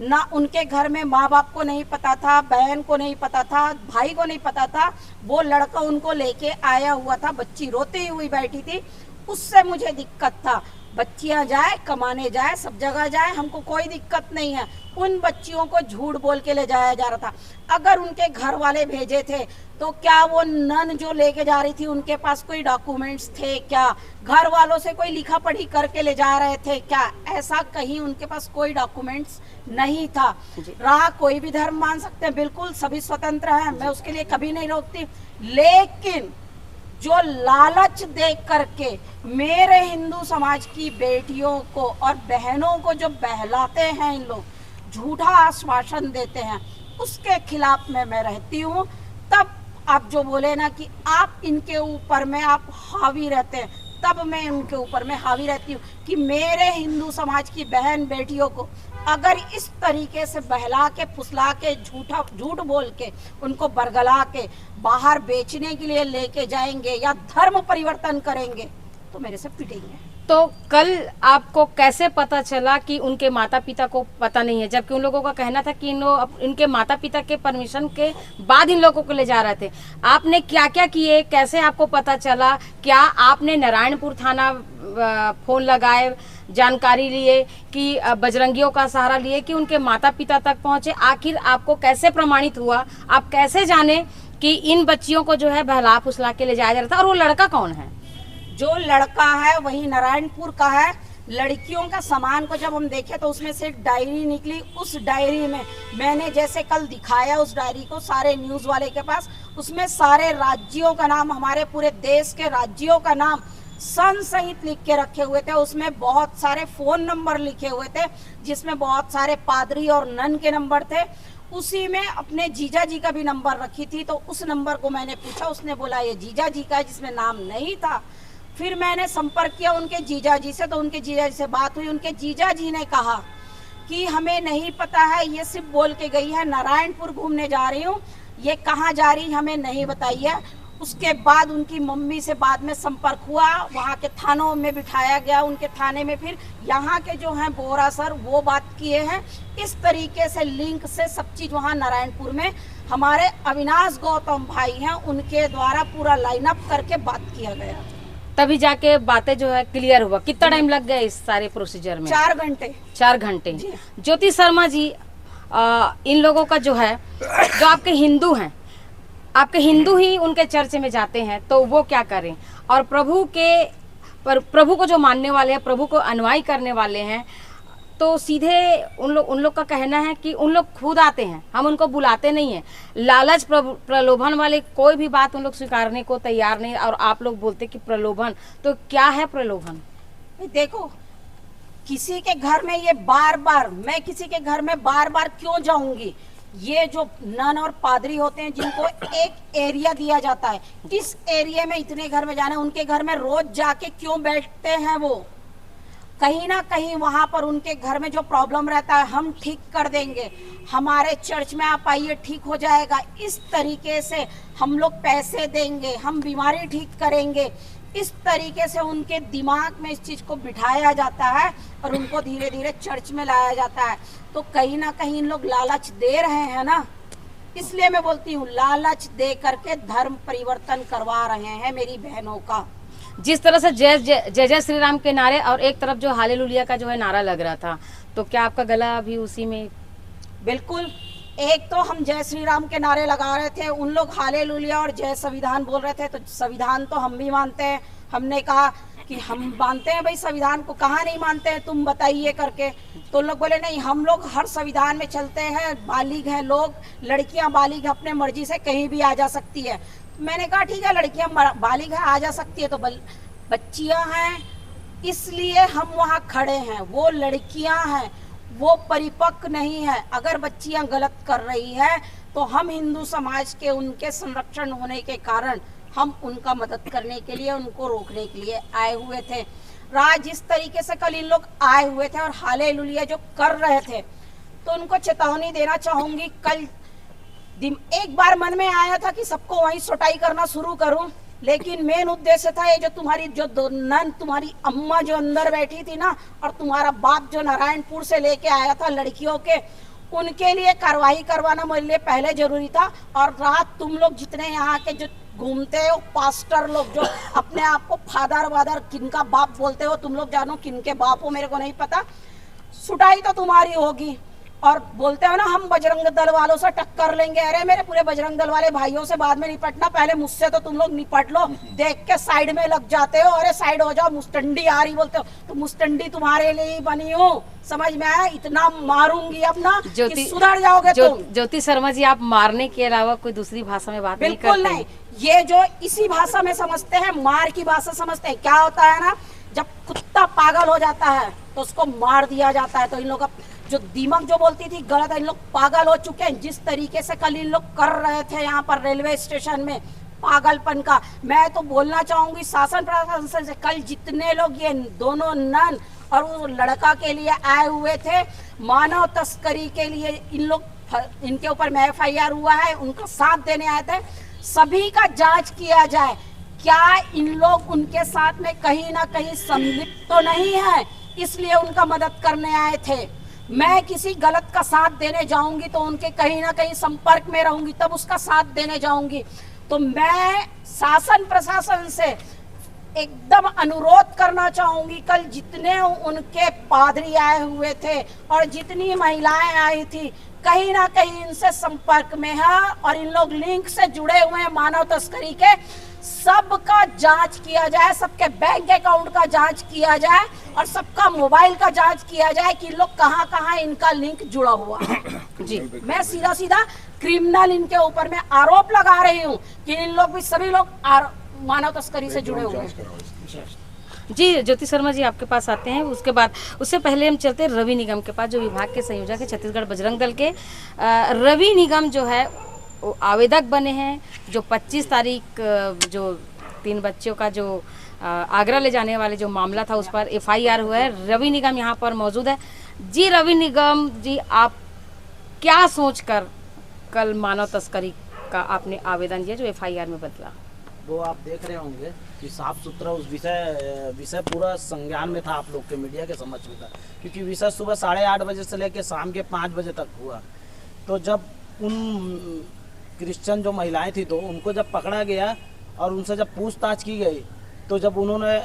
ना उनके घर में माँ बाप को नहीं पता था, बहन को नहीं पता था, भाई को नहीं पता था, वो लड़का उनको लेके आया हुआ था, बच्ची रोती हुई बैठी थी, उससे मुझे दिक्कत था। बच्चियां जाए, कमाने जाए, सब जगह जाए, हमको कोई दिक्कत नहीं है। उन बच्चियों को झूठ बोल के ले जाया जा रहा था। अगर उनके घर वाले भेजे थे तो क्या वो नन जो लेके जा रही थी उनके पास कोई डॉक्यूमेंट्स थे क्या? घर वालों से कोई लिखा पढ़ी करके ले जा रहे थे क्या? ऐसा कहीं उनके पास कोई डॉक्यूमेंट्स नहीं था। रहा कोई भी धर्म मान सकते हैं, बिल्कुल सभी स्वतंत्र हैं, मैं उसके लिए कभी नहीं रोकती। लेकिन जो लालच देख करके मेरे हिंदू समाज की बेटियों को और बहनों को जो बहलाते हैं इन लोग, झूठा आश्वासन देते हैं, उसके खिलाफ में मैं रहती हूँ। तब आप जो बोले ना कि आप इनके ऊपर में आप हावी रहते हैं, तब मैं उनके ऊपर में हावी रहती हूँ कि मेरे हिंदू समाज की बहन बेटियों को अगर इस तरीके से बहला के, फुसला के, झूठ बोल के, उनको बरगला के बाहर बेचने के लिए लेके जाएंगे या धर्म परिवर्तन करेंगे तो मेरे से पिटेंगे। तो कल आपको कैसे पता चला कि उनके माता पिता को पता नहीं है, जबकि उन लोगों का कहना था कि इनके माता पिता के परमिशन के बाद इन लोगों को ले जा रहे थे? आपने क्या क्या किए, कैसे आपको पता चला? क्या आपने नारायणपुर थाना फोन लगाए, जानकारी लिए कि बजरंगियों का सहारा लिए कि उनके माता पिता तक पहुंचे? आखिर आपको कैसे प्रमाणित हुआ, आप कैसे जाने कि इन बच्चियों को जो है बहला फुसला के ले जाया जा रहा था? और वो लड़का कौन है? जो लड़का है वही नारायणपुर का है। लड़कियों का सामान को जब हम देखे तो उसमें से डायरी निकली। उस डायरी में मैंने जैसे कल दिखाया उस डायरी को सारे न्यूज वाले के पास, उसमें सारे राज्यों का नाम, हमारे पूरे देश के राज्यों का नाम सन सहित लिख के रखे हुए थे। उसमें बहुत सारे फोन नंबर लिखे हुए थे, जिसमें बहुत सारे पादरी और नन के नंबर थे। उसी में अपने जीजा जी का भी नंबर रखी थी। तो उस नंबर को मैंने पूछा, उसने बोला ये जीजा जी का है, जिसमें नाम नहीं था। फिर मैंने संपर्क किया उनके जीजा जी से, तो उनके जीजा जी से बात हुई। उनके जीजा जी ने कहा कि हमें नहीं पता है, ये सिर्फ बोल के गई है नारायणपुर घूमने जा रही हूँ, ये कहाँ जा रही हमें नहीं बताई है। उसके बाद उनकी मम्मी से बाद में संपर्क हुआ, वहाँ के थानों में बिठाया गया। उनके थाने में फिर यहाँ के जो हैं बोरा सर वो बात किए हैं। इस तरीके से लिंक से सब चीज वहाँ नारायणपुर में हमारे अविनाश गौतम भाई हैं, उनके द्वारा पूरा लाइन अप करके बात किया गया, तभी जाके बातें जो है क्लियर हुआ। कितना टाइम लग गया इस सारे प्रोसीजर में? 4 घंटे। 4 घंटे। ज्योति शर्मा जी, इन लोगों का जो है, जो आपके हिंदू हैं, आपके हिंदू ही उनके चर्च में जाते हैं, तो वो क्या करें? और प्रभु को जो मानने वाले हैं, प्रभु को अनुयायी करने वाले हैं, तो सीधे उन लोग का कहना है कि उन लोग खुद आते हैं, हम उनको बुलाते नहीं हैं। लालच प्रलोभन वाले कोई भी बात उन लोग स्वीकारने को तैयार नहीं। और आप लोग बोलते कि प्रलोभन, तो क्या है प्रलोभन? देखो, किसी के घर में ये मैं किसी के घर में बार बार क्यों जाऊंगी? ये जो नन और पादरी होते हैं, जिनको एक एरिया दिया जाता है, इस एरिया में इतने घर में जाना, उनके घर में रोज जाके क्यों बैठते हैं? वो कहीं ना कहीं वहां पर उनके घर में जो प्रॉब्लम रहता है हम ठीक कर देंगे, हमारे चर्च में आप आइए ठीक हो जाएगा, इस तरीके से हम लोग पैसे देंगे, हम बीमारी ठीक करेंगे, इस तरीके से उनके दिमाग में इस चीज को बिठाया जाता है और उनको धीरे धीरे चर्च में लाया जाता है। तो कहीं ना कहीं इन लोग लालच दे रहे हैं ना, इसलिए मैं बोलती हूँ लालच दे करके धर्म परिवर्तन करवा रहे हैं मेरी बहनों का। जिस तरह से जय जय जय जय श्री राम के नारे और एक तरफ जो हालेलुया का जो है नारा लग रहा था, तो क्या आपका गला भी उसी में? बिल्कुल, एक तो हम जय श्री राम के नारे लगा रहे थे, उन लोग हालेलुया और जय संविधान बोल रहे थे, तो संविधान तो हम भी मानते हैं। हमने कहा कि हम मानते हैं भाई संविधान को, कहाँ नहीं मानते हैं तुम बताइए करके। तो लोग बोले नहीं, हम लोग हर संविधान में चलते हैं, बालिग हैं लोग, लड़कियां बालिग अपने मर्जी से कहीं भी आ जा सकती है। मैंने कहा ठीक है, लड़कियां बालिग है आ जा सकती है, तो बच्चियां हैं इसलिए हम वहाँ खड़े हैं। वो लड़कियां हैं, वो परिपक्व नहीं है। अगर बच्चियां गलत कर रही है तो हम हिंदू समाज के उनके संरक्षण होने के कारण हम उनका मदद करने के लिए, उनको रोकने के लिए आए हुए थे। जिस तरीके से कल इन लोग आए हुए थे और हालेलुया जो कर रहे थे, तो उनको चेतावनी देना चाहूंगी। कल एक बार मन में आया था कि सबको वहीं सुटाई करना शुरू करूं, लेकिन मेन उद्देश्य था ये जो तुम्हारी जो दो नन, तुम्हारी अम्मा जो अंदर बैठी थी ना, और तुम्हारा बाप जो नारायणपुर से लेके आया था लड़कियों के, उनके लिए कार्रवाई करवाना मेरे लिए पहले जरूरी था। और रात तुम लोग जितने यहाँ के जो घूमते हो पास्टर लोग, जो अपने आप को फादर वादर किनका बाप बोलते हो, तुम लोग जानो किनके बाप हो मेरे को नहीं पता, सुटाई तो तुम्हारी होगी। और बोलते हो ना हम बजरंग दल वालों से टक्कर लेंगे, अरे मेरे पूरे बजरंग दल वाले भाइयों से बाद में निपटना, पहले मुझसे तो तुम लोग निपट लो। देख के साइड में लग जाते हो, अरे साइड हो जाओ, मुस्टंडी आ रही बोलते हो, तो मुस्टंडी तुम्हारे लिए ही बनी हो, समझ में आया? इतना मारूंगी अब ना कि सुधर जाओगे तुम। ज्योति शर्मा जी, आप मारने के अलावा कोई दूसरी भाषा में बात नहीं करते? बिल्कुल नहीं, ये जो इसी भाषा में समझते हैं, मार की भाषा समझते हैं। क्या होता है ना, जब कुत्ता पागल हो जाता है तो उसको मार दिया जाता है। तो इन लोग का जो दिमाग जो बोलती थी गलत है, इन लोग पागल हो चुके हैं। जिस तरीके से कल इन लोग कर रहे थे यहाँ पर रेलवे स्टेशन में पागलपन का, मैं तो बोलना चाहूंगी शासन प्रशासन से, कल जितने लोग ये दोनों नन और वो लड़का के लिए आए हुए थे मानव तस्करी के लिए, इन लोग इनके ऊपर में FIR हुआ है, उनका साथ देने आए थे, सभी का जांच किया जाए। क्या इन लोग उनके साथ में कहीं ना कहीं सम्मिलित तो नहीं है, इसलिए उनका मदद करने आए थे। मैं किसी गलत का साथ देने जाऊंगी तो उनके कहीं ना कहीं संपर्क में रहूंगी, तब उसका साथ देने जाऊंगी। तो मैं शासन प्रशासन से एकदम अनुरोध करना चाहूंगी, कल जितने उनके पादरी आए हुए थे और जितनी महिलाएं आई थी, कहीं ना कहीं इनसे संपर्क में है और इन लोग लिंक से जुड़े हुए हैं मानव तस्करी के। सबका जांच किया जाए, सबके बैंक अकाउंट का जांच किया जाए और सबका मोबाइल का जांच किया जाए कि लोग कहां कहां इनका लिंक जुड़ा हुआ है। जी, मैं सीधा सीधा क्रिमिनल इनके ऊपर में आरोप लगा रही हूं कि इन लोग भी, सभी लोग मानव तस्करी से जुड़े हुए हैं। जी, ज्योति शर्मा जी आपके पास आते हैं, उसके बाद उससे पहले हम चलते हैं रवि निगम के पास, जो विभाग के संयोजक है छत्तीसगढ़ बजरंग दल के। रवि निगम जो है वो आवेदक बने हैं, जो 25 तारीख जो 3 बच्चों का जो आगरा ले जाने वाले जो मामला था उस पर FIR हुआ है। रवि निगम यहाँ पर मौजूद है। जी रवि निगम जी, आप क्या सोचकर कल मानव तस्करी का आपने आवेदन दिया जो FIR में बदला? वो आप देख रहे होंगे कि साफ सुथरा उस विषय पूरा संज्ञान में था, आप लोग के मीडिया के समझ में था, क्योंकि विषय सुबह 8:30 बजे से लेकर शाम के 5 बजे तक हुआ। तो जब उन क्रिश्चियन जो महिलाएं थी तो उनको जब पकड़ा गया और उनसे जब पूछताछ की गई, तो जब उन्होंने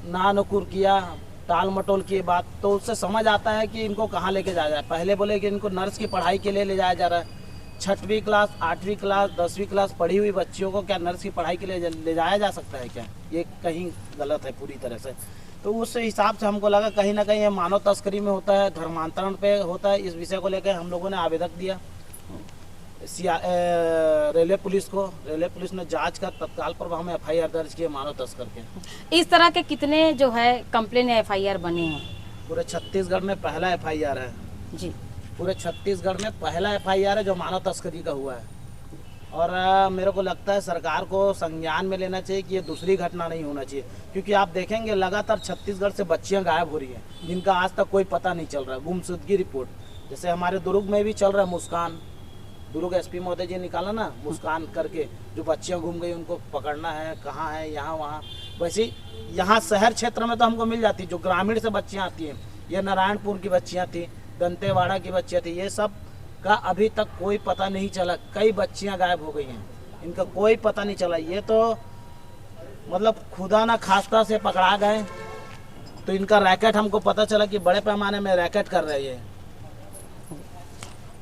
नानुकुर किया, टाल मटोल की बात, तो उससे समझ आता है कि इनको कहाँ लेके जाया जाए। पहले बोले कि इनको नर्स की पढ़ाई के लिए ले जाया जा रहा है। 6वीं क्लास, 8वीं क्लास, 10वीं क्लास पढ़ी हुई बच्चियों को क्या नर्स की पढ़ाई के लिए ले जाया जा सकता है क्या? ये कहीं गलत है पूरी तरह से। तो उस हिसाब से हमको लगा कहीं ना कहीं ये मानव तस्करी में होता है, धर्मांतरण पे होता है। इस विषय को लेकर हम लोगों ने आवेदन दिया रेलवे पुलिस को। रेलवे पुलिस ने जांच कर तत्काल प्रभाव में FIR दर्ज किए मानव तस्कर के। इस तरह के कितने जो है कंप्लेन FIR बने हैं? पूरे छत्तीसगढ़ में पहला FIR है जी, पूरे छत्तीसगढ़ में पहला FIR है जो मानव तस्करी का हुआ है। और मेरे को लगता है सरकार को संज्ञान में लेना चाहिए कि ये दूसरी घटना नहीं होना चाहिए, क्योंकि आप देखेंगे लगातार छत्तीसगढ़ से बच्चियां गायब हो रही हैं जिनका आज तक कोई पता नहीं चल रहा। गुमशुदगी रिपोर्ट जैसे हमारे दुर्ग में भी चल रहा है, मुस्कान, दुर्ग SP महोदय जी निकाला ना मुस्कान करके, जो बच्चियां घूम गई उनको पकड़ना है, कहाँ है, यहाँ वहाँ। वैसे यहाँ शहर क्षेत्र में तो हमको मिल जाती, जो ग्रामीण से बच्चियाँ आती हैं, ये नारायणपुर की बच्चियाँ थी, दंतेवाड़ा की बच्चियाँ थी, ये सब का अभी तक कोई पता नहीं चला। कई बच्चियां गायब हो गई हैं, इनका कोई पता नहीं चला। ये तो मतलब खुदा ना खास्ता से पकड़ा गए। तो इनका रैकेट हमको पता चला कि बड़े पैमाने में रैकेट कर रहे हैं।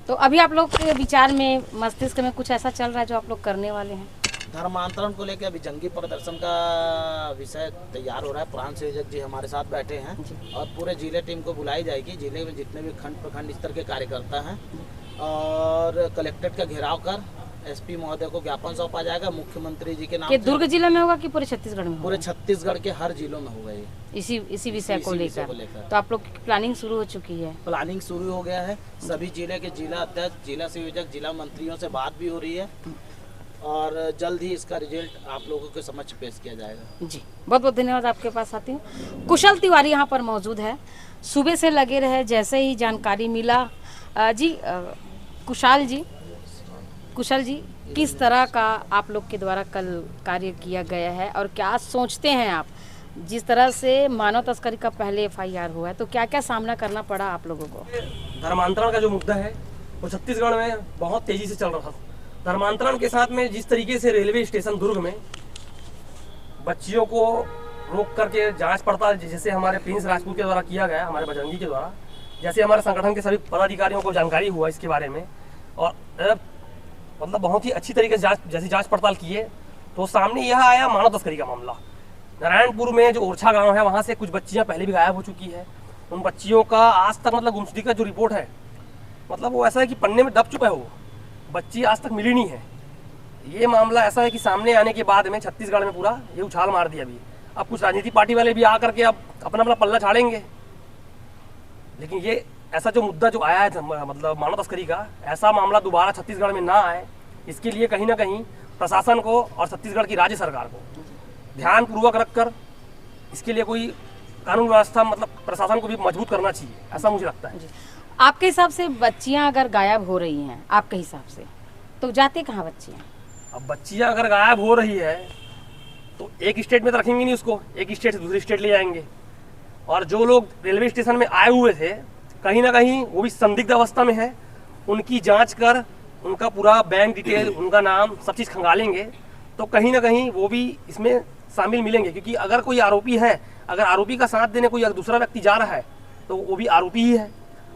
तो अभी आप लोग के विचार में, मस्तिष्क में कुछ ऐसा चल रहा है जो आप लोग करने वाले हैं? धर्मांतरण को लेकर अभी जंगी प्रदर्शन का विषय तैयार हो रहा है। प्रांत संयोजक जी हमारे साथ बैठे हैं और पूरे जिले टीम को बुलाई जाएगी। जिले में जितने भी खंड प्रखंड स्तर के कार्यकर्ता हैं और कलेक्ट्रेट का घेराव कर एसपी महोदय को ज्ञापन सौंपा जाएगा मुख्यमंत्री जी के नाम कि से। दुर्ग जिले में होगा कि पूरे छत्तीसगढ़ में? पूरे छत्तीसगढ़ के हर जिलों में होगा ये। इसी विषय को लेकर तो आप लोग की प्लानिंग शुरू हो चुकी है? प्लानिंग शुरू हो गया है। सभी जिले के जिला अध्यक्ष, जिला संयोजक, जिला मंत्रियों से बात भी हो रही है और जल्द ही इसका रिजल्ट आप लोगों के समक्ष पेश किया जाएगा। जी, बहुत बहुत धन्यवाद। आपके पास आती हूँ। कुशल तिवारी यहाँ पर मौजूद है, सुबह से लगे रहे। जैसे ही जानकारी मिला जी, कुशल जी किस तरह का आप लोग के द्वारा कल कार्य किया गया है और क्या सोचते हैं आप? जिस तरह से मानव तस्करी का पहले FIR हुआ है, तो क्या क्या सामना करना पड़ा आप लोगों को? धर्मांतरण का जो मुद्दा है वो छत्तीसगढ़ में बहुत तेजी से चल रहा था। धर्मांतरण के साथ में जिस तरीके से रेलवे स्टेशन दुर्ग में बच्चियों को रोक करके जांच पड़ताल, जैसे हमारे प्रिंस राजपूत के द्वारा किया गया, हमारे बजरंगी के द्वारा, जैसे हमारे संगठन के सभी पदाधिकारियों को जानकारी हुआ इसके बारे में और मतलब बहुत ही अच्छी तरीके से जांच पड़ताल किए, तो सामने यह आया मानव तस्करी का मामला। नारायणपुर में जो ओरछा गांव है, वहाँ से कुछ बच्चियाँ पहले भी गायब हो चुकी है। उन बच्चियों का आज तक मतलब गुमशुदगी का जो रिपोर्ट है, मतलब वो ऐसा है कि पन्ने में दब चुका है। वो बच्ची आज तक मिली नहीं है। ये मामला ऐसा है कि सामने आने के बाद में छत्तीसगढ़ में पूरा ये उछाल मार दिया। अभी अब कुछ राजनीतिक पार्टी वाले भी आकर के अब अपना पल्ला झाड़ेंगे, लेकिन ये ऐसा जो मुद्दा जो आया है मतलब मानव तस्करी का, ऐसा मामला दोबारा छत्तीसगढ़ में ना आए, इसके लिए कहीं ना कहीं प्रशासन को और छत्तीसगढ़ की राज्य सरकार को ध्यानपूर्वक रखकर इसके लिए कोई कानून व्यवस्था मतलब प्रशासन को भी मजबूत करना चाहिए, ऐसा मुझे लगता है। आपके हिसाब से बच्चियां अगर गायब हो रही हैं, आपके हिसाब से, तो जाते कहाँ बच्चियां? अब बच्चियां अगर गायब हो रही है तो एक स्टेट में तो रखेंगे नहीं उसको, एक स्टेट से दूसरी स्टेट ले जाएंगे। और जो लोग रेलवे स्टेशन में आए हुए थे, कहीं ना कहीं वो भी संदिग्ध अवस्था में है। उनकी जांच कर उनका पूरा बैंक डिटेल, उनका नाम, सब चीज़ खंगालेंगे, तो कहीं ना कहीं वो भी इसमें शामिल मिलेंगे। क्योंकि अगर कोई आरोपी है, अगर आरोपी का साथ देने कोई दूसरा व्यक्ति जा रहा है, तो वो भी आरोपी ही है।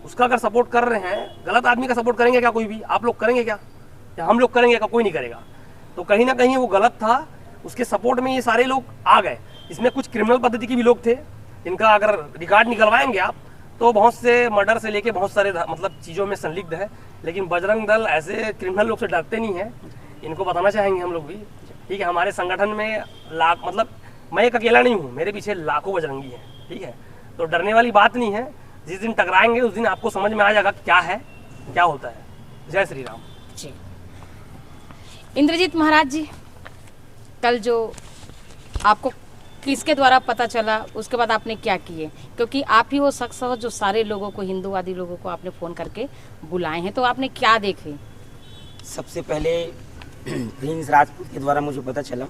उसका अगर सपोर्ट कर रहे हैं, गलत आदमी का सपोर्ट करेंगे क्या कोई भी? आप लोग करेंगे क्या, या हम लोग करेंगे क्या? कोई नहीं करेगा। तो कहीं ना कहीं वो गलत था, उसके सपोर्ट में ये सारे लोग आ गए। इसमें कुछ क्रिमिनल पद्धति के भी लोग थे, इनका अगर रिकॉर्ड निकलवाएंगे आप तो बहुत से मर्डर से लेके बहुत सारे मतलब चीज़ों में संलिग्ध है। लेकिन बजरंग दल ऐसे क्रिमिनल लोग से डरते नहीं है, इनको बताना चाहेंगे हम लोग भी। ठीक है, हमारे संगठन में लाख मतलब मैं एक अकेला नहीं हूँ, मेरे पीछे लाखों बजरंगी हैं। ठीक है, तो डरने वाली बात नहीं है। जिस दिन टकराएंगे उस दिन आपको समझ में आ जाएगा क्या है, क्या होता है। जय श्री राम जी। इंद्रजीत महाराज जी, कल जो आपको किसके द्वारा पता चला, उसके बाद आपने क्या किए? क्योंकि आप ही वो शख्स हो जो सारे लोगों को, हिंदूवादी लोगों को आपने फ़ोन करके बुलाए हैं, तो आपने क्या देखे? सबसे पहले प्रिंस राजपूत के द्वारा मुझे पता चला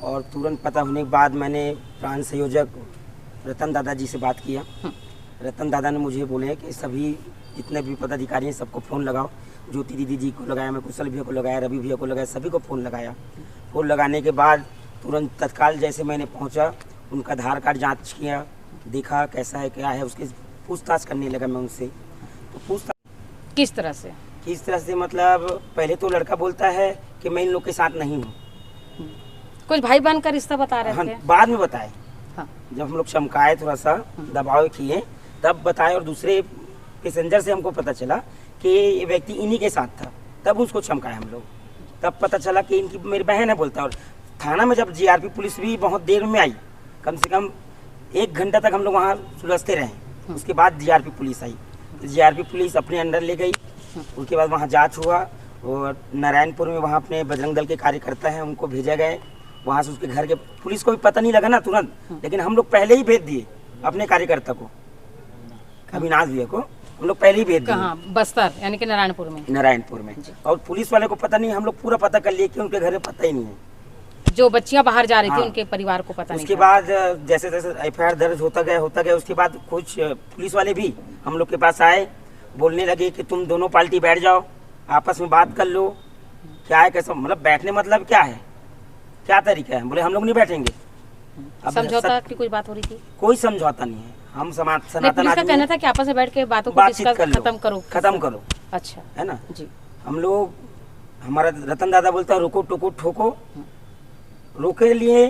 और तुरंत पता होने के बाद मैंने प्रांत संयोजक रतन दादा जी से बात किया। रतन दादा ने मुझे बोले कि सभी जितने भी पदाधिकारी हैं सबको फ़ोन लगाओ। ज्योति दीदी जी को लगाया, मैं कुशल भैया को लगाया, रवि भैया को लगाया, सभी को फ़ोन लगाया। फ़ोन लगाने के बाद तुरंत तत्काल जैसे मैंने पहुंचा, उनका आधार कार्ड जांच किया, देखा कैसा है क्या है, उसके पूछताछ करने लगा मैं उनसे। तो पूछताछ किस तरह से? किस तरह से मतलब पहले तो लड़का बोलता है कि मैं इन लोग के साथ नहीं हूँ। कुछ भाई बहन का रिश्ता बता रहे थे? बाद में बताए। हाँ। जब हम लोग चमकाए, थोड़ा सा दबाव किए, तब बताए। और दूसरे पैसेंजर से हमको पता चला कि ये व्यक्ति इन्हीं के साथ था, तब उसको चमकाए हम लोग। तब पता चला कि इनकी मेरी बहन है बोलता। और थाना में जब जीआरपी पुलिस भी बहुत देर में आई, कम से कम 1 घंटा तक हम लोग वहाँ सुलझते रहे। उसके बाद जीआरपी पुलिस आई, जीआरपी पुलिस अपने अंडर ले गई। उसके बाद वहाँ जांच हुआ और नारायणपुर में वहाँ अपने बजरंग दल के कार्यकर्ता हैं, उनको भेजा गए। वहाँ से उसके घर के पुलिस को भी पता नहीं लगा ना तुरंत, लेकिन हम लोग पहले ही भेज दिए अपने कार्यकर्ता को, अविनाश भैया को हम लोग पहले ही भेज दिए। कहाँ? बस्तर यानी कि नारायणपुर में? नारायणपुर में। और पुलिस वाले को पता नहीं, हम लोग पूरा पता कर लिए कि उनके घर में पता ही नहीं है। जो बच्चियां बाहर जा रही थी, हाँ। उनके परिवार को पता नहीं उसके था। बाद जैसे जैसे FIR दर्ज होता गया, उसके बाद कुछ पुलिस वाले भी हम लोग के पास आए, बोलने लगे कि तुम दोनों पार्टी बैठ जाओ, आपस में बात कर लो, क्या है कैसा, मतलब बैठने मतलब क्या है, क्या तरीका है। बोले हम लोग नहीं बैठेंगे। अब समझौता की कोई बात हो रही थी? कोई समझौता नहीं है। हम सनातन पुलिस का कहना था कि आपस में बैठ के बातों को बातचीत कर लो, खत्म करो। अच्छा है ना जी। हम लोग, हमारा रतन दादा बोलता है रुको टोको ठोको, रोके लिए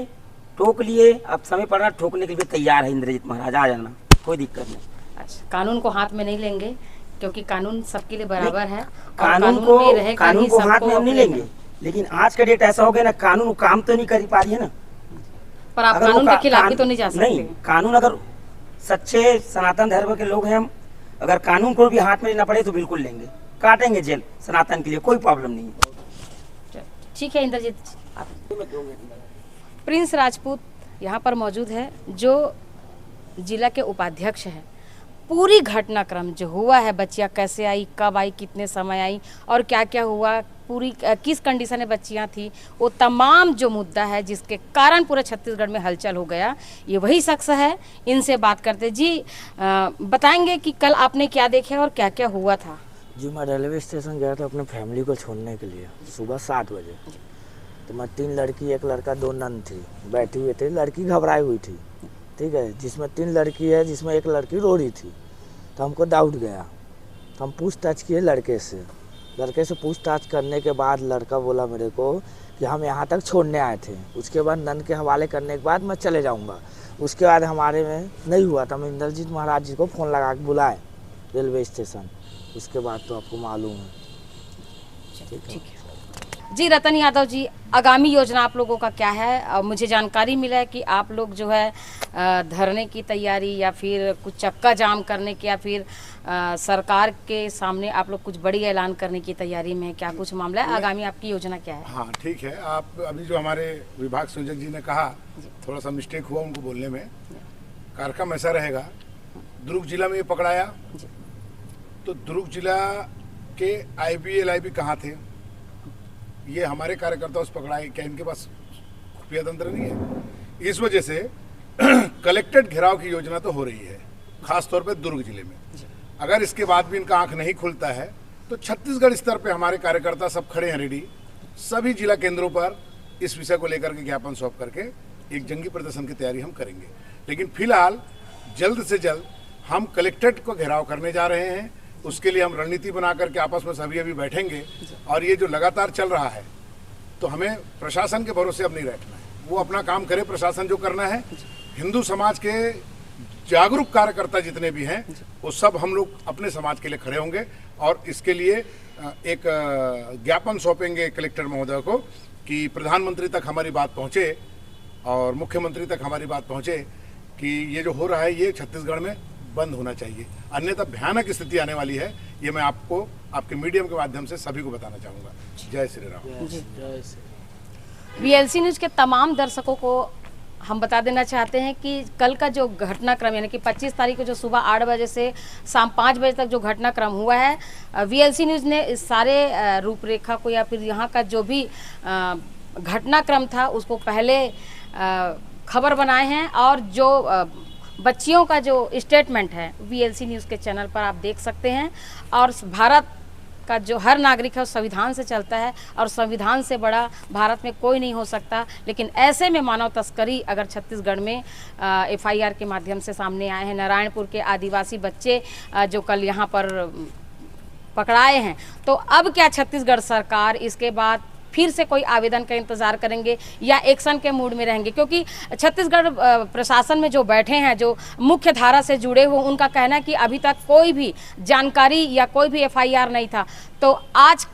टोक लिए, अब समय पड़ा ठोकने के लिए तैयार है इंद्रजीत महाराज, आ जाना, कोई दिक्कत नहीं। अच्छा, कानून को हाथ में नहीं लेंगे क्योंकि कानून सबके लिए बराबर है। कानून को हाथ में हम नहीं लेंगे, लेकिन आज का डेट ऐसा हो गया ना, कानून काम तो नहीं कर पा रही है ना। पर आप कानून के खिलाफ भी तो नहीं जा सकते। नहीं, कानून अगर सच्चे सनातन धर्म के लोग हैं हम, अगर कानून को भी हाथ में लेना पड़े तो बिल्कुल लेंगे, काटेंगे जेल सनातन के लिए, कोई प्रॉब्लम नहीं है। ठीक है इंद्रजीत, प्रिंस राजपूत यहाँ पर मौजूद है जो जिला के उपाध्यक्ष हैं। पूरी घटनाक्रम जो हुआ है, बच्चियाँ कैसे आई, कब आई, कितने समय आई और क्या क्या हुआ, पूरी किस कंडीशन में बच्चियाँ थी, वो तमाम जो मुद्दा है जिसके कारण पूरे छत्तीसगढ़ में हलचल हो गया, ये वही शख्स है। इनसे बात करते जी, बताएंगे कि कल आपने क्या देखा और क्या क्या हुआ था। जी, मैं रेलवे स्टेशन गया था अपने फैमिली को छोड़ने के लिए सुबह 7 बजे। तो मैं 3 लड़की 1 लड़का 2 नन थी, बैठी हुई थी। लड़की घबराई हुई थी, ठीक है, जिसमें 3 लड़की है, जिसमें 1 लड़की रो रही थी। तो हमको डाउट गया, तो हम पूछताछ किए लड़के से पूछताछ करने के बाद लड़का बोला मेरे को कि हम यहाँ तक छोड़ने आए थे, उसके बाद नन के हवाले करने के बाद मैं चले जाऊँगा। उसके बाद हमारे में नहीं हुआ था, हम इंद्रजीत महाराज जी को फ़ोन लगा के बुलाए रेलवे स्टेशन। उसके बाद तो आपको मालूम है। ठीक है जी। रतन यादव जी, आगामी योजना आप लोगों का क्या है? मुझे जानकारी मिला है कि आप लोग जो है धरने की तैयारी या फिर कुछ चक्का जाम करने की या फिर सरकार के सामने आप लोग कुछ बड़ी ऐलान करने की तैयारी में है, क्या कुछ मामला है? आगामी आपकी योजना क्या है? हाँ ठीक है, आप अभी जो हमारे विभाग संयोजक जी ने कहा, थोड़ा सा मिस्टेक हुआ उनको बोलने में। कार्यक्रम ऐसा रहेगा, दुर्ग जिला में ये पकड़ाया, तो दुर्ग जिला के IB LIB कहाँ थे, ये हमारे कार्यकर्ता उस पकड़ाए, क्या इनके पास खुफिया तंत्र नहीं है? इस वजह से कलेक्टेड घेराव की योजना तो हो रही है, खास तौर पे दुर्ग जिले में। अगर इसके बाद भी इनका आंख नहीं खुलता है तो छत्तीसगढ़ स्तर पे हमारे कार्यकर्ता सब खड़े हैं रेडी, सभी जिला केंद्रों पर इस विषय को लेकर के ज्ञापन सौंप करके एक जंगी प्रदर्शन की तैयारी हम करेंगे। लेकिन फिलहाल जल्द से जल्द हम कलेक्ट्रेट को घेराव करने जा रहे हैं, उसके लिए हम रणनीति बना करके आपस में सभी अभी बैठेंगे। और ये जो लगातार चल रहा है, तो हमें प्रशासन के भरोसे अब नहीं बैठना है, वो अपना काम करे, प्रशासन जो करना है। हिंदू समाज के जागरूक कार्यकर्ता जितने भी हैं, वो सब हम लोग अपने समाज के लिए खड़े होंगे और इसके लिए एक ज्ञापन सौंपेंगे कलेक्टर महोदय को कि प्रधानमंत्री तक हमारी बात पहुंचे और मुख्यमंत्री तक हमारी बात पहुंचे कि ये जो हो रहा है ये छत्तीसगढ़ में बंद होना चाहिए, अन्यथा भयानक स्थिति आने वाली है। ये मैं आपको आपके मीडियम के माध्यम से सभी को बताना चाहूँगा। जय श्री राम। VLC न्यूज़ के तमाम दर्शकों को हम बता देना चाहते हैं कि कल का जो घटनाक्रम यानी कि 25 तारीख को जो सुबह 8 बजे से शाम 5 बजे तक जो घटनाक्रम हुआ है, VLC न्यूज़ ने इस सारे रूपरेखा को या फिर यहाँ का जो भी घटनाक्रम था उसको पहले खबर बनाए हैं और जो बच्चियों का जो स्टेटमेंट है VLC न्यूज़ के चैनल पर आप देख सकते हैं। और भारत का जो हर नागरिक है संविधान से चलता है और संविधान से बड़ा भारत में कोई नहीं हो सकता। लेकिन ऐसे में मानव तस्करी अगर छत्तीसगढ़ में FIR के माध्यम से सामने आए हैं, नारायणपुर के आदिवासी बच्चे जो कल यहाँ पर पकड़ाए हैं, तो अब क्या छत्तीसगढ़ सरकार इसके बाद फिर से कोई आवेदन का इंतजार करेंगे या एक्शन के मूड में रहेंगे? क्योंकि छत्तीसगढ़ प्रशासन में जो बैठे हैं, जो मुख्य धारा से जुड़े हुए, उनका कहना है कि अभी तक कोई भी जानकारी या कोई भी FIR नहीं था। तो आज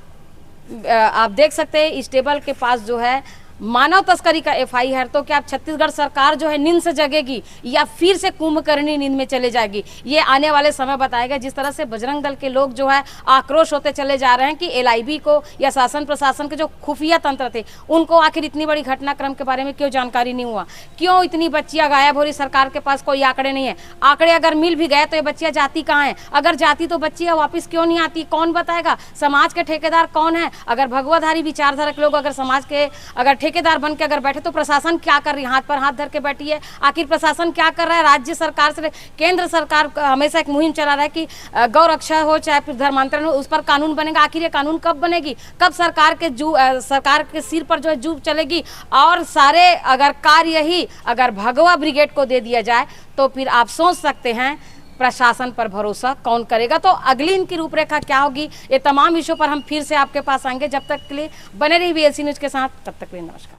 आप देख सकते हैं इस टेबल के पास जो है मानव तस्करी का FIR, तो क्या छत्तीसगढ़ सरकार जो है नींद से जगेगी या फिर से कुंभकर्णी नींद में चले जाएगी? ये आने वाले समय बताएगा। जिस तरह से बजरंग दल के लोग जो है आक्रोश होते चले जा रहे हैं कि LIB को या शासन प्रशासन के जो खुफिया तंत्र थे उनको आखिर इतनी बड़ी घटनाक्रम के बारे में क्यों जानकारी नहीं हुआ, क्यों इतनी बच्चियां गायब हो रही, सरकार के पास कोई आंकड़े नहीं है। आंकड़े अगर मिल भी गए तो ये बच्चियां जाती कहाँ है? अगर जाती तो बच्चियां वापस क्यों नहीं आती? कौन बताएगा? समाज के ठेकेदार कौन है? अगर भगवाधारी विचारधारा के लोग अगर समाज के अगर ठेकेदार बन के अगर बैठे तो प्रशासन क्या कर रही है? हाथ पर हाथ धर के बैठी है। आखिर प्रशासन क्या कर रहा है? राज्य सरकार से केंद्र सरकार हमेशा एक मुहिम चला रहा है कि गौ रक्षा हो चाहे फिर धर्मांतरण हो, उस पर कानून बनेगा। आखिर ये कानून कब बनेगी? कब सरकार के सिर पर जो है जूब चलेगी? और सारे अगर कार्य ही अगर भगवा ब्रिगेड को दे दिया जाए तो फिर आप सोच सकते हैं प्रशासन पर भरोसा कौन करेगा। तो अगली इनकी रूपरेखा क्या होगी, ये तमाम विषयों पर हम फिर से आपके पास आएंगे। जब तक के लिए बने रही VLC न्यूज़ के साथ, तब तक के लिए नमस्कार।